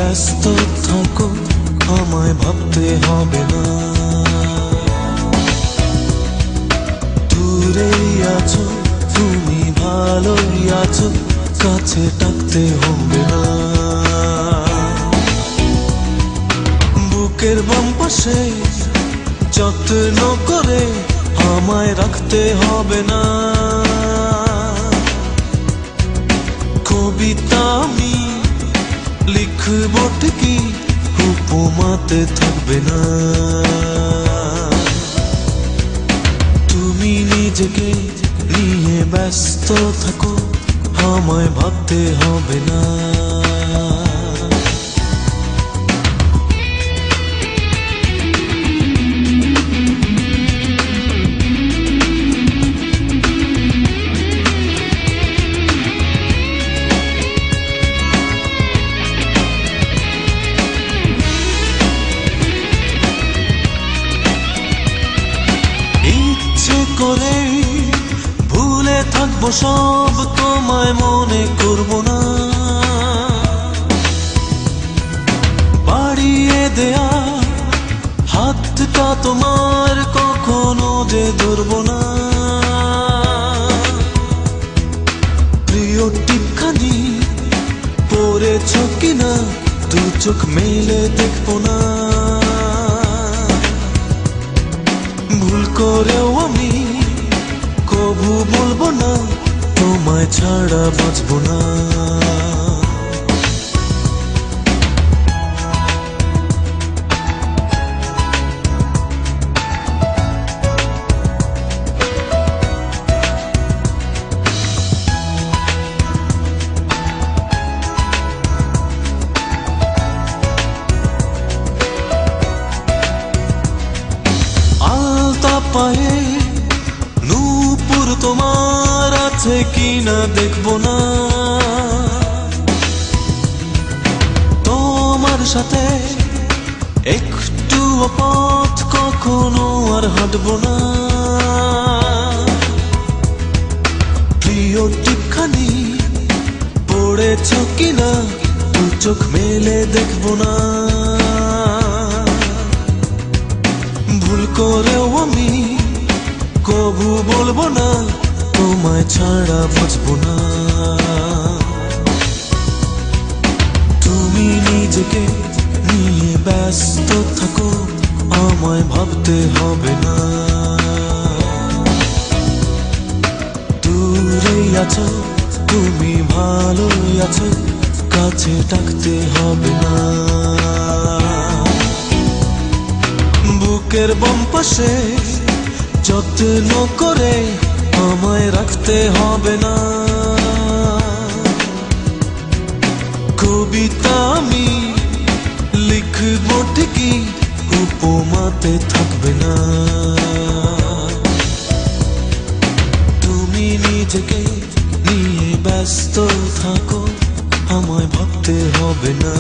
ব্যস্ত থাকো, আমায় ভাবতে হবে না। দূরেই আছো তুমি, ভালোই আছো, কাছে ডাকতে হবে না। বুকের বাম পাশে যত্ন করে আমায় রাখতে হবে না। কবিতা আমি লিখবো ঠিকই, উপমাতে থাকবে না। তুমি নিজেকে নিয়ে ব্যস্ত থাকো, আমায় ভাবতে হবে না। করে ভুলে থাকবো সব, তোমায় মনে করবো না। বাড়িয়ে দেয়া হাতটা তোমার কখনো যে ধরবো না। প্রিয় টিপখানি পড়েছ কিনা, দু চোখ মেলে দেখবো না। ভুল করেও আমি কবু বলবো না, তোমায় ছাড়া বাঁচবো না। আলতা পায়ে নূপুর তোমার আছে কিনা দেখবো না। তোমার সাথে একটু পথ কখনো আর হাঁটবো না। প্রিয় টিপখানি পড়েছ কিনা, দু চোখ মেলে দেখবো না। ভুল করেও আমি কবু বলবো না, তোমায় ছাড়া বাঁচবো না। তুমি নিজেকে নিয়ে ব্যস্ত থাকো, আমায় ভাবতে হবে না। দূরেই আছো তুমি, ভালোই আছো, কাছে ডাকতে হবে না। বুকের বাম পাশে যত্ন করে আমায় রাখতে হবে না। কবিতা আমি লিখবো ঠিকই, উপমাতে থাকবে না। তুমি নিজেকে নিয়ে ব্যস্ত থাকো, আমায় ভাবতে হবে না।